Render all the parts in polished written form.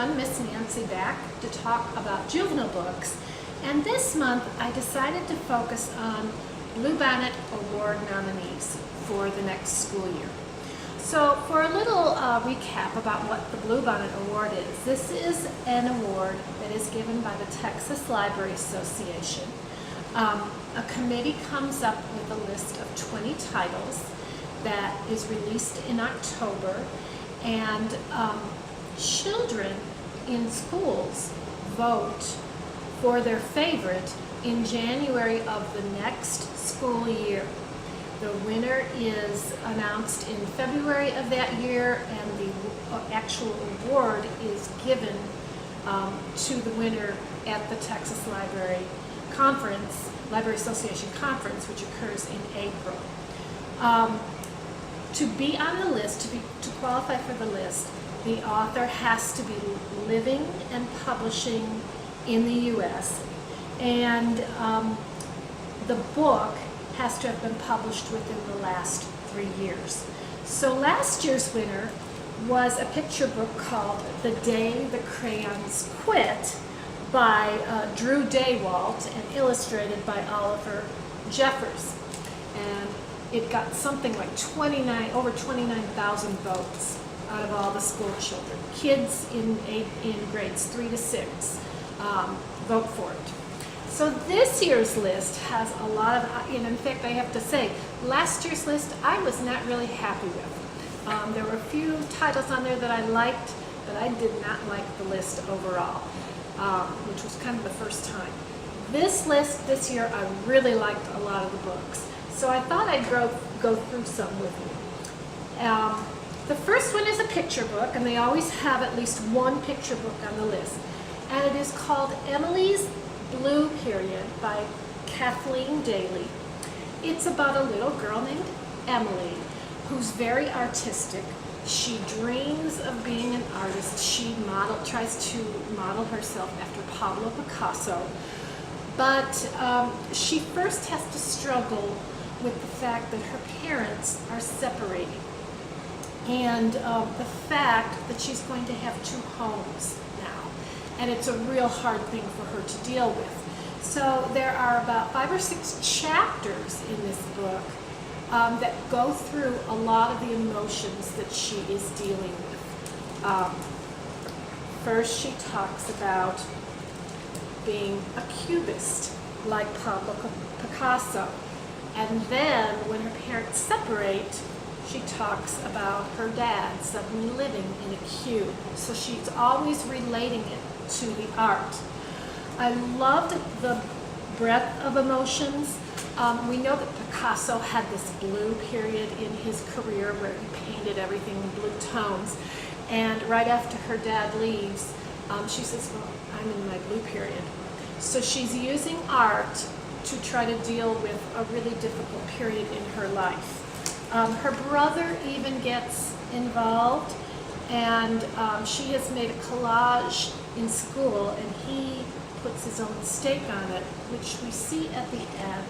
everyone, Miss Nancy back to talk about juvenile books. And this month I decided to focus on Bluebonnet Award nominees for the next school year. So for a little recap about what the Bluebonnet Award is, this is an award that is given by the Texas Library Association. A committee comes up with a list of 20 titles that is released in October, and children in schools vote for their favorite in January of the next school year. The winner is announced in February of that year, and the actual award is given to the winner at the Texas Library Conference, Library Association Conference, which occurs in April. To be on the list, to qualify for the list, the author has to be living and publishing in the U.S. and the book has to have been published within the last 3 years. So last year's winner was a picture book called The Day the Crayons Quit by Drew Daywalt and illustrated by Oliver Jeffers. And it got something like over 29,000 votes out of all the school children. Kids in grades 3 to 6 vote for it. So this year's list has a lot of, and in fact I have to say, last year's list I was not really happy with. There were a few titles on there that I liked, but I did not like the list overall, which was kind of the first time. This list this year I really liked a lot of the books. So I thought I'd go through some with you. The first one is a picture book, and they always have at least one picture book on the list. And it is called Emily's Blue Period by Kathleen Daly. It's about a little girl named Emily who's very artistic. She dreams of being an artist. She tries to model herself after Pablo Picasso. But she first has to struggle with the fact that her parents are separating, and the fact that she's going to have 2 homes now, and it's a real hard thing for her to deal with. So there are about 5 or 6 chapters in this book that go through a lot of the emotions that she is dealing with. First she talks about being a cubist like Pablo Picasso. And then when her parents separate, she talks about her dad suddenly living in a cube. So she's always relating it to the art. I loved the breadth of emotions. We know that Picasso had this blue period in his career where he painted everything in blue tones. And right after her dad leaves, she says, well, I'm in my blue period. So she's using art to try to deal with a really difficult period in her life. Her brother even gets involved, and she has made a collage in school, and he puts his own stake on it, which we see at the end.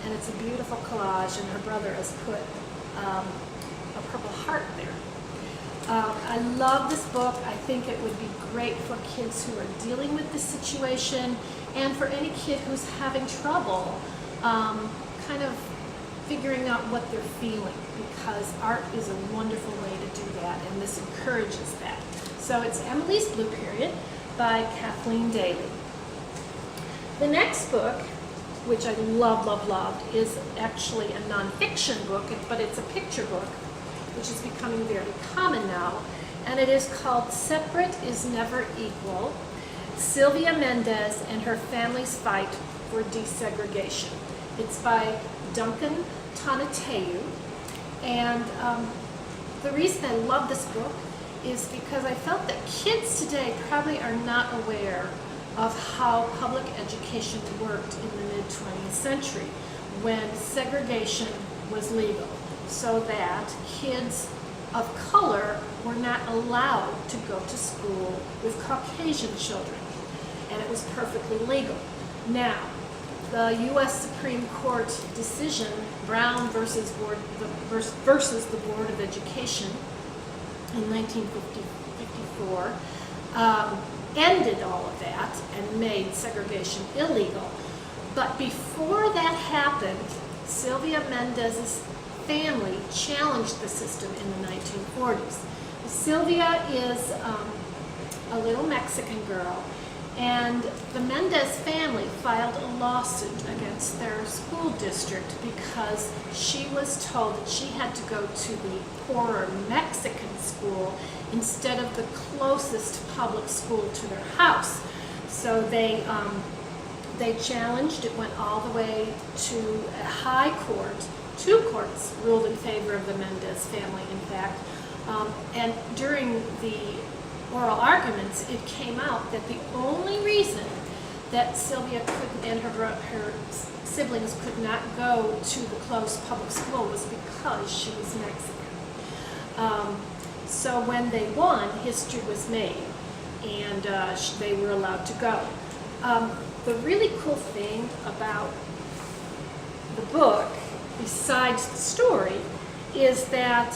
And it's a beautiful collage, and her brother has put a purple heart there. I love this book. I think it would be great for kids who are dealing with this situation, and for any kid who's having trouble kind of figuring out what they're feeling, because art is a wonderful way to do that, and this encourages that. So it's Emily's Blue Period by Kathleen Daly. The next book, which I loved, is actually a nonfiction book, but it's a picture book, which is becoming very common now, and it is called Separate is Never Equal, Sylvia Mendez and Her Family's Fight for Desegregation. It's by Duncan Tonateu, and the reason I love this book is because I felt that kids today probably are not aware of how public education worked in the mid-20th century when segregation was legal, so that kids of color were not allowed to go to school with Caucasian children, and it was perfectly legal. Now, the U.S. Supreme Court decision, Brown versus the Board of Education in 1950, 1954, ended all of that and made segregation illegal. But before that happened, Sylvia Mendez's family challenged the system in the 1940s. Sylvia is a little Mexican girl, and the Mendez family filed a lawsuit against their school district because she was told that she had to go to the poorer Mexican school instead of the closest public school to their house. So they challenged. It went all the way to a high court. Two courts ruled in favor of the Mendez family, in fact. And during the oral arguments, it came out that the only reason that Sylvia couldn't, and her siblings could not go to the close public school was because she was Mexican. So when they won, history was made, and they were allowed to go. The really cool thing about the book, besides the story, is that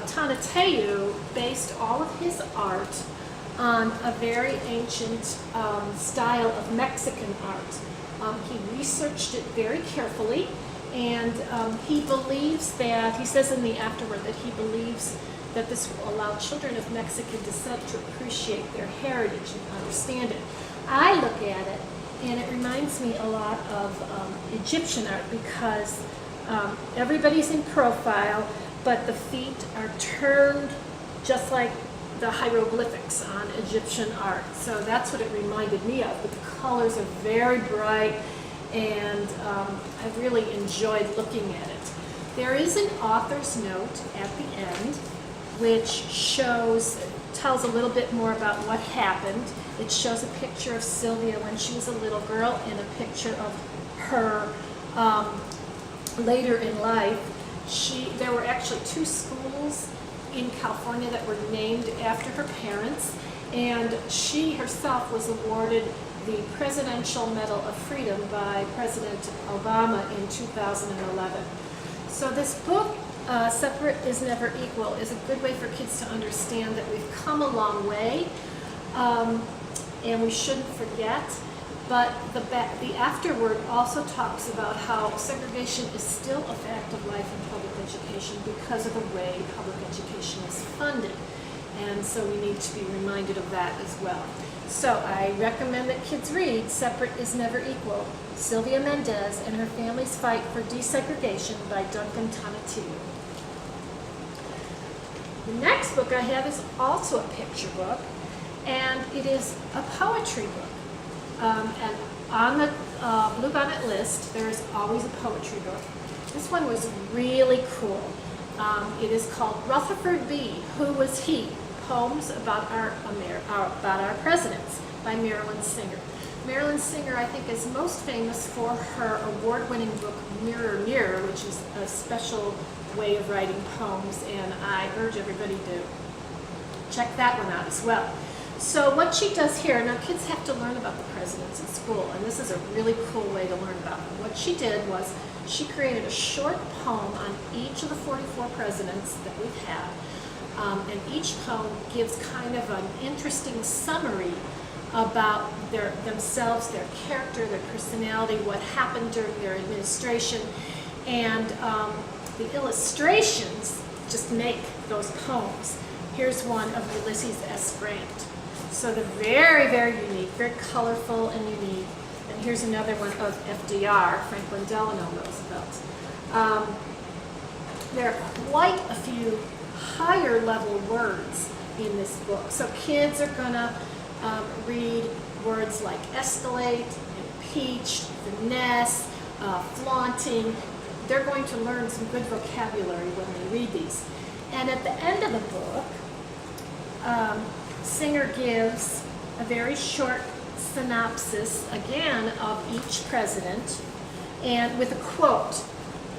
Tonatiuh based all of his art on a very ancient style of Mexican art. He researched it very carefully, and he believes that, he says in the afterword that he believes that this will allow children of Mexican descent to appreciate their heritage and understand it. I look at it, and it reminds me a lot of Egyptian art, because everybody's in profile, but the feet are turned just like the hieroglyphics on Egyptian art. So that's what it reminded me of, but the colors are very bright, and I really enjoyed looking at it. There is an author's note at the end, which tells a little bit more about what happened. It shows a picture of Sylvia when she was a little girl and a picture of her later in life. There were actually two schools in California that were named after her parents, and she herself was awarded the Presidential Medal of Freedom by President Obama in 2011. So this book, Separate is Never Equal, is a good way for kids to understand that we've come a long way, and we shouldn't forget. But the afterword also talks about how segregation is still a fact of life in public education because of the way public education is funded. And so we need to be reminded of that as well. So I recommend that kids read Separate is Never Equal, Sylvia Mendez and Her Family's Fight for Desegregation by Duncan Tonatiuh. The next book I have is also a picture book, and it is a poetry book. And on the Bluebonnet list, there is always a poetry book. This one was really cool. It is called Rutherford B. Who Was He? Poems about our presidents by Marilyn Singer. Marilyn Singer, I think, is most famous for her award-winning book Mirror, Mirror, which is a special way of writing poems, and I urge everybody to check that one out as well. So what she does here, now kids have to learn about the presidents in school, and this is a really cool way to learn about them. What she did was she created a short poem on each of the 44 presidents that we've had, and each poem gives kind of an interesting summary about themselves, their character, their personality, what happened during their administration, and the illustrations just make those poems. Here's one of Ulysses S. Grant. So they're very, very unique, very colorful and unique. And here's another one of FDR, Franklin Delano Roosevelt. There are quite a few higher level words in this book. So kids are gonna read words like escalate, impeach, finesse, flaunting. They're going to learn some good vocabulary when they read these. And at the end of the book, Singer gives a very short synopsis, again, of each president, and with a quote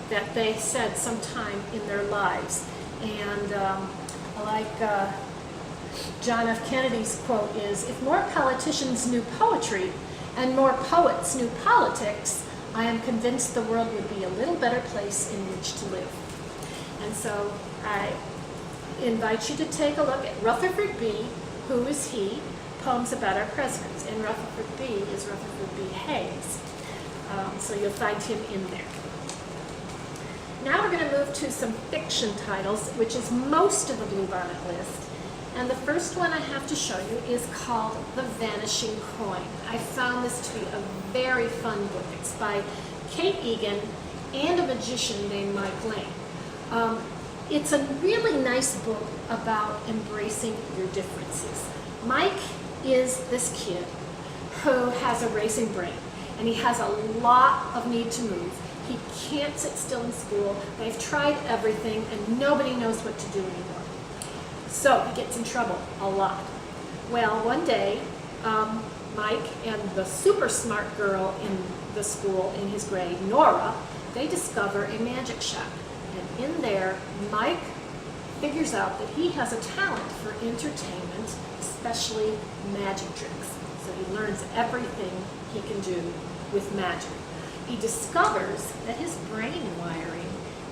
that they said sometime in their lives. And like John F. Kennedy's quote is, "If more politicians knew poetry and more poets knew politics, I am convinced the world would be a little better place in which to live." And so I invite you to take a look at Rutherford B. Who is He? Poems about our presidents. And Rutherford B is Rutherford B. Hayes. So you'll find him in there. Now we're going to move to some fiction titles, which is most of the Bluebonnet list. And the first one I have to show you is called The Vanishing Coin. I found this to be a very fun book. It's by Kate Egan and a magician named Mike Lane. It's a really nice book about embracing your differences. Mike is this kid who has a racing brain, and he has a lot of need to move. He can't sit still in school. They've tried everything, and nobody knows what to do anymore. So he gets in trouble a lot. Well, one day, Mike and the super smart girl in the school in his grade, Nora, they discover a magic shop. And in there, Mike figures out that he has a talent for entertainment, especially magic tricks. So he learns everything he can do with magic. He discovers that his brain wiring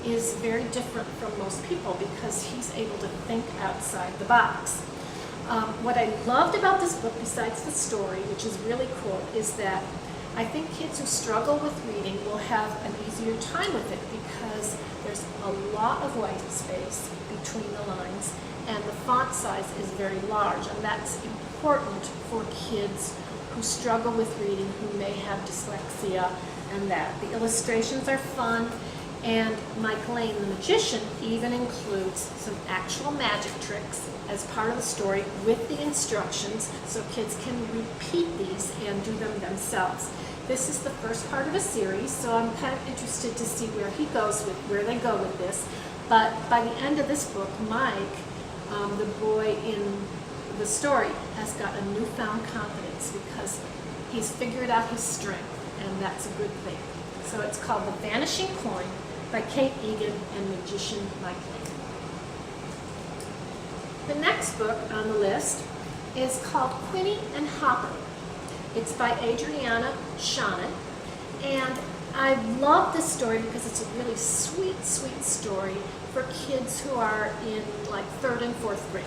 is very different from most people because he's able to think outside the box. What I loved about this book, besides the story, which is really cool, is that I think kids who struggle with reading will have an easier time with it because there's a lot of white space between the lines and the font size is very large, and that's important for kids who struggle with reading, who may have dyslexia and that. The illustrations are fun, and Mike Lane, the magician, even includes some actual magic tricks as part of the story with the instructions so kids can repeat these and do them themselves. This is the first part of a series, so I'm kind of interested to see where they go with this. But by the end of this book, Mike, the boy in the story, has got a newfound confidence because he's figured out his strength, and that's a good thing. So it's called The Vanishing Coin by Kate Egan and magician Mike Lane. The next book on the list is called Quinny and Hopper. It's by Adriana Shannon, and I love this story because it's a really sweet, sweet story for kids who are in like 3rd and 4th grade.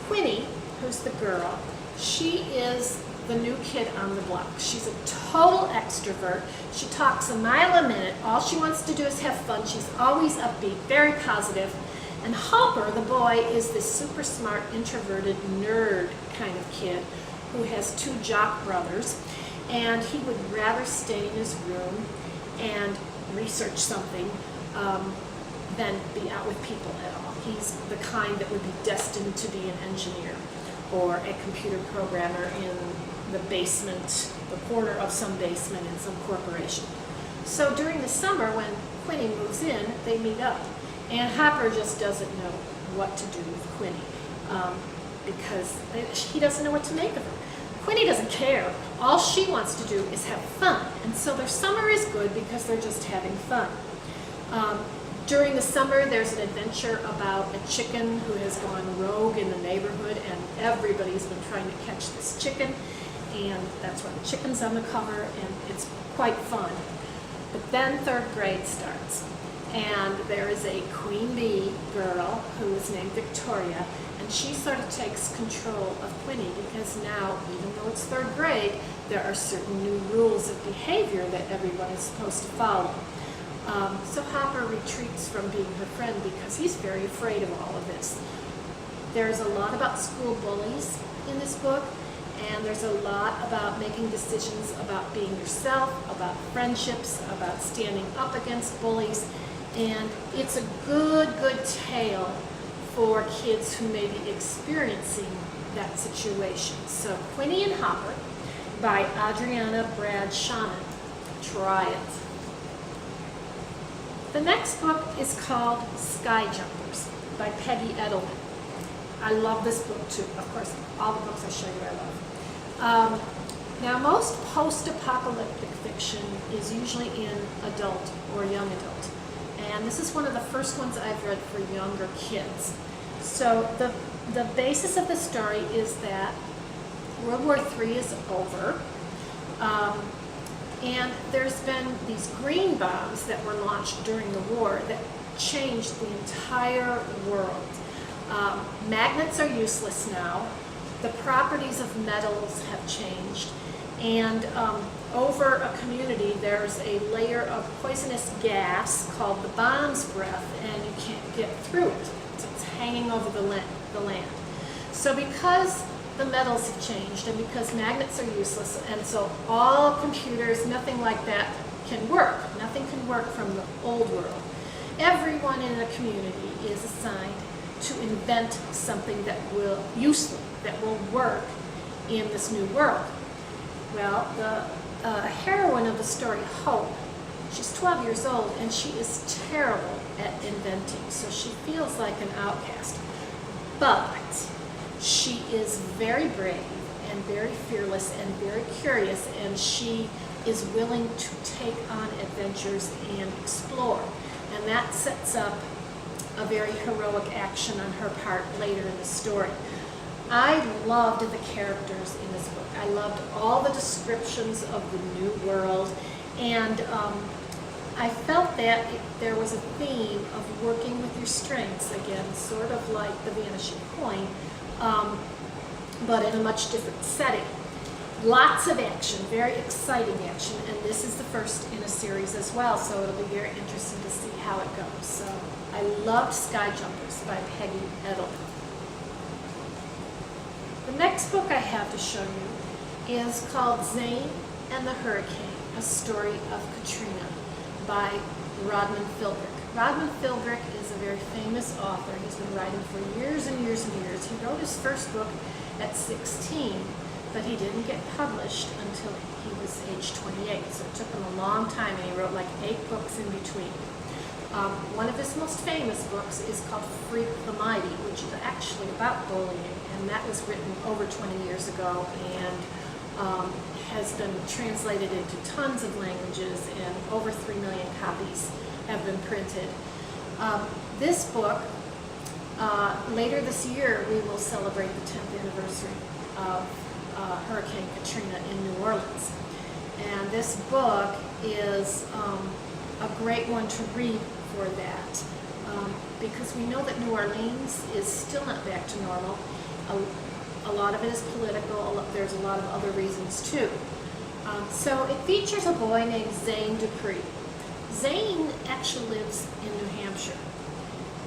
Quinny, who's the girl, she is the new kid on the block. She's a total extrovert. She talks a mile a minute. All she wants to do is have fun. She's always upbeat, very positive. And Hopper, the boy, is this super smart, introverted, nerd kind of kid who has 2 jock brothers. And he would rather stay in his room and research something than be out with people at all. He's the kind that would be destined to be an engineer or a computer programmer in the basement, the corner of some basement in some corporation. So during the summer when Quinny moves in, they meet up. And Hopper just doesn't know what to do with Quinny because he doesn't know what to make of her. Quinny doesn't care. All she wants to do is have fun. And so their summer is good because they're just having fun. During the summer, there's an adventure about a chicken who has gone rogue in the neighborhood, and everybody's been trying to catch this chicken. And that's why the chicken's on the cover, and it's quite fun. But then 3rd grade starts. And there is a queen bee girl who is named Victoria, and she sort of takes control of Quinny because now, even though it's 3rd grade, there are certain new rules of behavior that everyone is supposed to follow. So Hopper retreats from being her friend because he's very afraid of all of this. There's a lot about school bullies in this book, and there's a lot about making decisions about being yourself, about friendships, about standing up against bullies. And it's a good tale for kids who may be experiencing that situation. So Quinny and Hopper by Adriana Brad Shannon. Try it. The next book is called Sky Jumpers by Peggy Edelman. I love this book too. Of course, all the books I show you I love. Now, most post-apocalyptic fiction is usually in adult or young adult. And this is one of the first ones I've read for younger kids. So the basis of the story is that World War III is over. And there's been these green bombs that were launched during the war that changed the entire world. Magnets are useless now. The properties of metals have changed. And over a community, there's a layer of poisonous gas called the bomb's breath, and you can't get through it. It's hanging over the land. So because the metals have changed and because magnets are useless, and so all computers, nothing like that can work. Nothing can work from the old world. Everyone in a community is assigned to invent something that will work in this new world. Well, the heroine of the story, Hope, she's 12 years old and she is terrible at inventing, so she feels like an outcast. But she is very brave and very fearless and very curious, and she is willing to take on adventures and explore. And that sets up a very heroic action on her part later in the story. I loved the characters in this book. I loved all the descriptions of the new world, and I felt that there was a theme of working with your strengths, again, sort of like the Vanishing Point, but in a much different setting. Lots of action, very exciting action, and this is the first in a series as well, so it'll be very interesting to see how it goes. So I loved Sky Jumpers by Peggy Edelman. The next book I have to show you is called Zing and the Hurricane, a story of Katrina by Rodman Philbrick. Rodman Philbrick is a very famous author. He's been writing for years and years and years. He wrote his first book at 16, but he didn't get published until he was age 28, so it took him a long time, and he wrote like 8 books in between. One of his most famous books is called Freak the Mighty, which is actually about bullying, and that was written over 20 years ago and has been translated into tons of languages, and over 3 million copies have been printed. This book, later this year, we will celebrate the 10th anniversary of Hurricane Katrina in New Orleans. And this book is a great one to read for that, because we know that New Orleans is still not back to normal. A lot of it is political. There's a lot of other reasons too. So it features a boy named Zane Dupree. Zane actually lives in New Hampshire,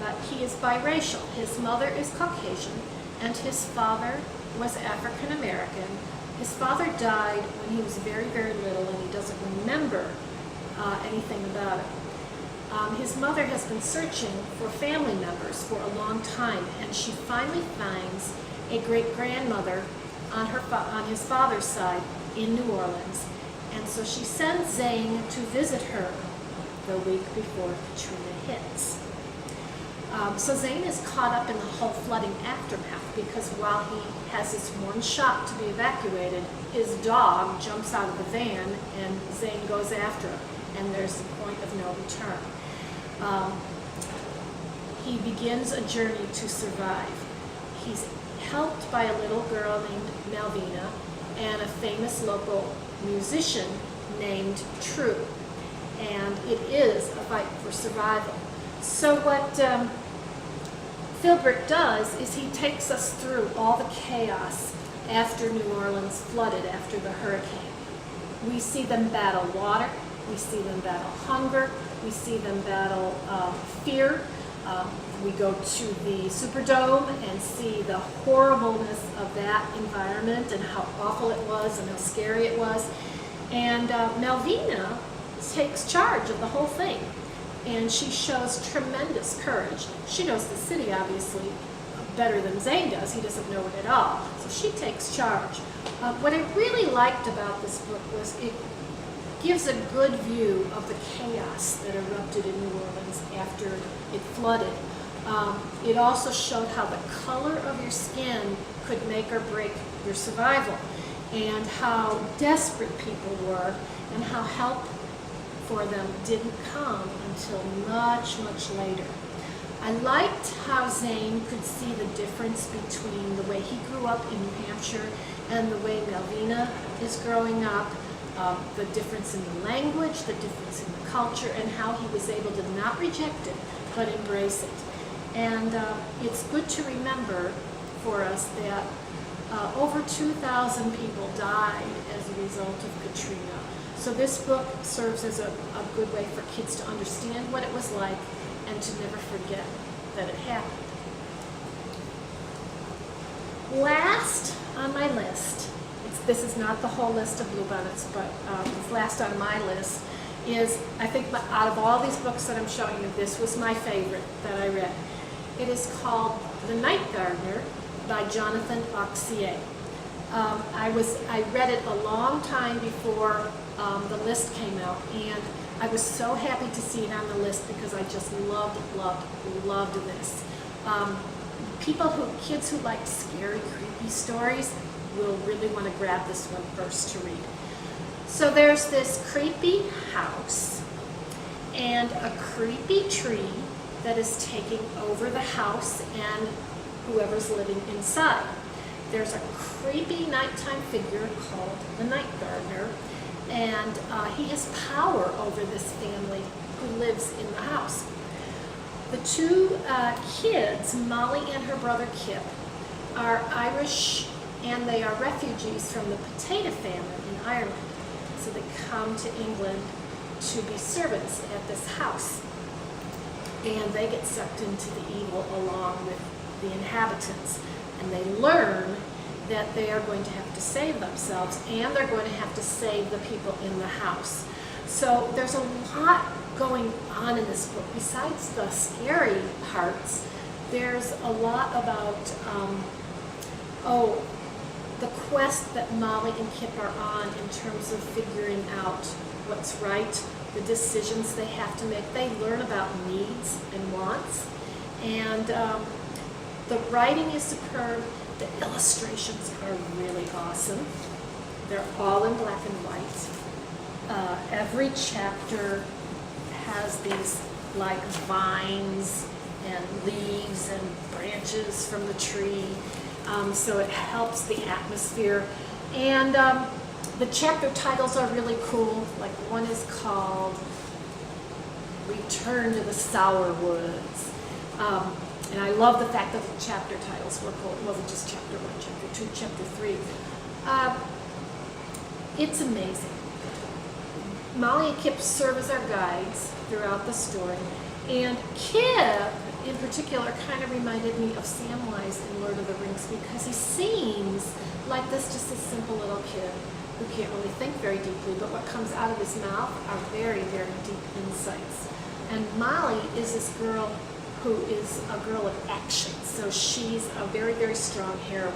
but he is biracial. His mother is Caucasian, and his father was African American. His father died when he was very, very little, and he doesn't remember anything about it. His mother has been searching for family members for a long time, and she finally finds a great-grandmother on his father's side in New Orleans, and so she sends Zane to visit her the week before Katrina hits. So Zane is caught up in the whole flooding aftermath, because while he has this one shot to be evacuated, his dog jumps out of the van and Zane goes after him, and there's the point of no return. He begins a journey to survive. He's helped by a little girl named Malvina and a famous local musician named True, and it is a fight for survival. So what Philbrick does is he takes us through all the chaos after New Orleans flooded after the hurricane. We see them battle water, we see them battle hunger, we see them battle fear. We go to the Superdome and see the horribleness of that environment and how awful it was and how scary it was. And Malvina takes charge of the whole thing, and she shows tremendous courage. She knows the city, obviously, better than Zane does. He doesn't know it at all. So she takes charge. What I really liked about this book was it gives a good view of the chaos that erupted in New Orleans after it flooded. It also showed how the color of your skin could make or break your survival, and how desperate people were, and how help for them didn't come until much, much later. I liked how Zane could see the difference between the way he grew up in New Hampshire and the way Malvina is growing up, the difference in the language, the difference in the culture, and how he was able to not reject it, but embrace it. And it's good to remember for us that over 2,000 people died as a result of Katrina. So this book serves as a good way for kids to understand what it was like and to never forget that it happened. Last on my list, this is not the whole list of bluebonnets, but last on my list is, I think out of all these books that I'm showing you, this was my favorite that I read. It is called The Night Gardener by Jonathan Auxier. I read it a long time before the list came out, and I was so happy to see it on the list because I just loved this. Kids who like scary, creepy stories will really want to grab this one first to read. So there's this creepy house and a creepy tree that is taking over the house and whoever's living inside. There's a creepy nighttime figure called the Night Gardener, and he has power over this family who lives in the house. The two kids, Molly and her brother Kip, are Irish, and they are refugees from the potato famine in Ireland. So they come to England to be servants at this house. And they get sucked into the evil along with the inhabitants. And they learn that they are going to have to save themselves, and they're going to have to save the people in the house. So there's a lot going on in this book. Besides the scary parts, there's a lot about, the quest that Molly and Kip are on in terms of figuring out what's right, the decisions they have to make. They learn about needs and wants, and the writing is superb. The illustrations are really awesome. They're all in black and white. Every chapter has these like vines and leaves and branches from the tree, so it helps the atmosphere. And the chapter titles are really cool. Like one is called Return to the Sour Woods. And I love the fact that the chapter titles were cool. It wasn't just chapter 1, chapter 2, chapter 3. It's amazing. Molly and Kip serve as our guides throughout the story. And Kip, in particular, kind of reminded me of Samwise in Lord of the Rings because he seems like this just a simple little kid who can't really think very deeply, but what comes out of his mouth are very, very deep insights. And Molly is this girl who is a girl of action, so she's a very, very strong heroine.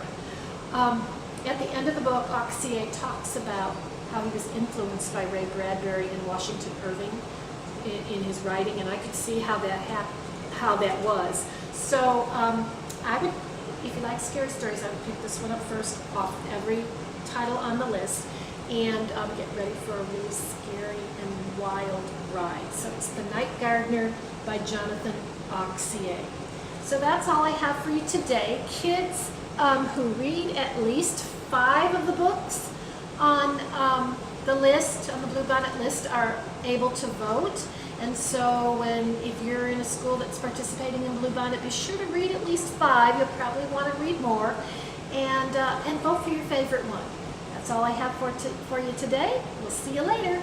At the end of the book, Auxier talks about how he was influenced by Ray Bradbury and Washington Irving in his writing, and I could see how that was. So I would, if you like scary stories, I would pick this one up first off every title on the list, and get ready for a really scary and wild ride. So it's The Night Gardener by Jonathan Auxier. So that's all I have for you today. Kids who read at least 5 of the books on the list, on the Bluebonnet list, are able to vote. And so if you're in a school that's participating in Bluebonnet, be sure to read at least 5. You'll probably want to read more. And vote for your favorite one. That's all I have for you today. We'll see you later.